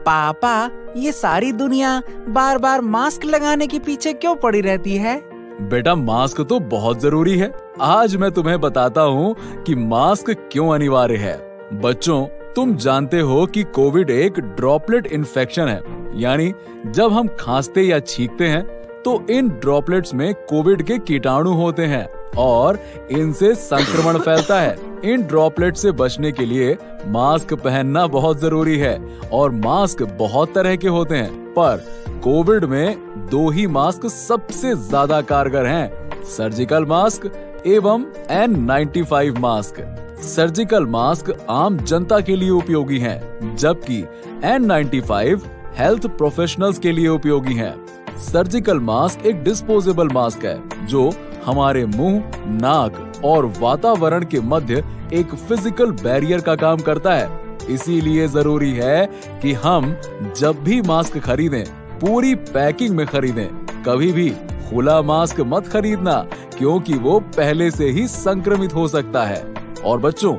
पापा, ये सारी दुनिया बार बार मास्क लगाने के पीछे क्यों पड़ी रहती है? बेटा, मास्क तो बहुत जरूरी है। आज मैं तुम्हें बताता हूँ कि मास्क क्यों अनिवार्य है। बच्चों, तुम जानते हो कि कोविड एक ड्रॉपलेट इन्फेक्शन है, यानी जब हम खांसते या छींकते हैं तो इन ड्रॉपलेट्स में कोविड के कीटाणु होते हैं और इनसे संक्रमण फैलता है। इन ड्रॉपलेट से बचने के लिए मास्क पहनना बहुत जरूरी है और मास्क बहुत तरह के होते हैं, पर कोविड में 2 ही मास्क सबसे ज्यादा कारगर हैं, सर्जिकल मास्क एवं N95 मास्क। सर्जिकल मास्क आम जनता के लिए उपयोगी हैं, जबकि N95 हेल्थ प्रोफेशनल्स के लिए उपयोगी हैं। सर्जिकल मास्क एक डिस्पोजेबल मास्क है जो हमारे मुंह, नाक और वातावरण के मध्य एक फिजिकल बैरियर का काम करता है। इसीलिए जरूरी है कि हम जब भी मास्क खरीदें, पूरी पैकिंग में खरीदें। कभी भी खुला मास्क मत खरीदना, क्योंकि वो पहले से ही संक्रमित हो सकता है। और बच्चों,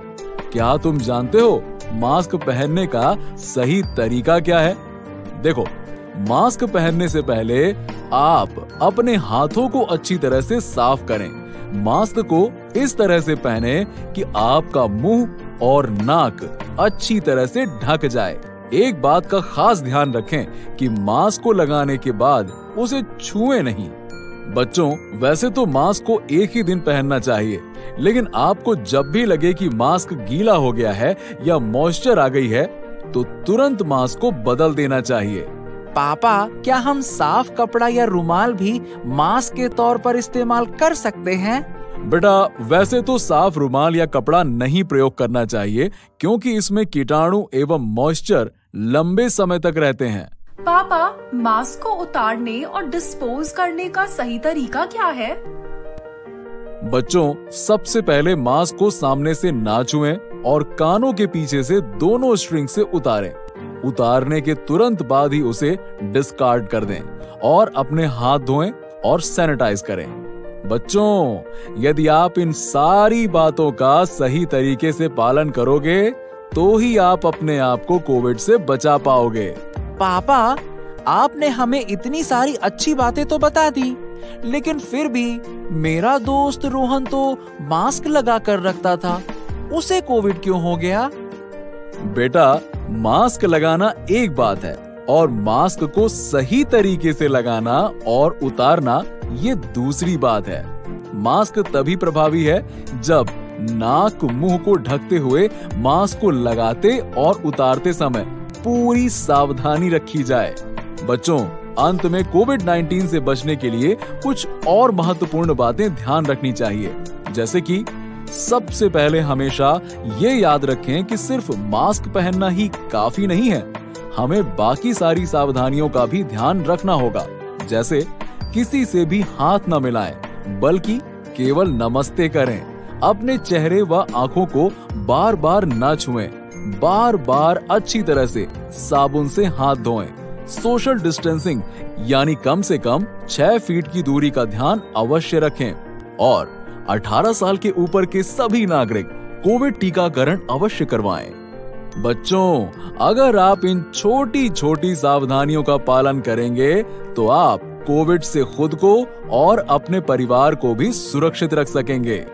क्या तुम जानते हो मास्क पहनने का सही तरीका क्या है? देखो, मास्क पहनने से पहले आप अपने हाथों को अच्छी तरह से साफ करें। मास्क को इस तरह से पहने कि आपका मुंह और नाक अच्छी तरह से ढक जाए। एक बात का खास ध्यान रखें कि मास्क को लगाने के बाद उसे छुएं नहीं। बच्चों, वैसे तो मास्क को एक ही दिन पहनना चाहिए, लेकिन आपको जब भी लगे कि मास्क गीला हो गया है या मॉइस्चर आ गई है, तो तुरंत मास्क को बदल देना चाहिए। पापा, क्या हम साफ कपड़ा या रुमाल भी मास्क के तौर पर इस्तेमाल कर सकते हैं? बेटा, वैसे तो साफ रुमाल या कपड़ा नहीं प्रयोग करना चाहिए, क्योंकि इसमें कीटाणु एवं मॉइस्चर लंबे समय तक रहते हैं। पापा, मास्क को उतारने और डिस्पोज करने का सही तरीका क्या है? बच्चों, सबसे पहले मास्क को सामने से ना छुएं और कानों के पीछे से दोनों स्ट्रिंग से उतारें। उतारने के तुरंत बाद ही उसे डिस्कार्ड कर दें और अपने हाथ धोएं और सैनिटाइज करें। बच्चों, यदि आप इन सारी बातों का सही तरीके से पालन करोगे तो ही आप अपने आप को कोविड से बचा पाओगे। पापा, आपने हमें इतनी सारी अच्छी बातें तो बता दी, लेकिन फिर भी मेरा दोस्त रोहन तो मास्क लगा कर रखता था, उसे कोविड क्यों हो गया? बेटा, मास्क लगाना एक बात है और मास्क को सही तरीके से लगाना और उतारना ये दूसरी बात है। मास्क तभी प्रभावी है जब नाक, मुंह को ढकते हुए मास्क को लगाते और उतारते समय पूरी सावधानी रखी जाए। बच्चों, अंत में कोविड-19 से बचने के लिए कुछ और महत्वपूर्ण बातें ध्यान रखनी चाहिए, जैसे कि सबसे पहले हमेशा ये याद रखें कि सिर्फ मास्क पहनना ही काफी नहीं है। हमें बाकी सारी सावधानियों का भी ध्यान रखना होगा, जैसे किसी से भी हाथ न मिलाएं, बल्कि केवल नमस्ते करें। अपने चेहरे व आंखों को बार बार न छुएं, बार बार अच्छी तरह से साबुन से हाथ धोएं। सोशल डिस्टेंसिंग यानी कम से कम 6 फीट की दूरी का ध्यान अवश्य रखें और 18 साल के ऊपर के सभी नागरिक कोविड टीकाकरण अवश्य करवाएं। बच्चों, अगर आप इन छोटी छोटी सावधानियों का पालन करेंगे तो आप कोविड से खुद को और अपने परिवार को भी सुरक्षित रख सकेंगे।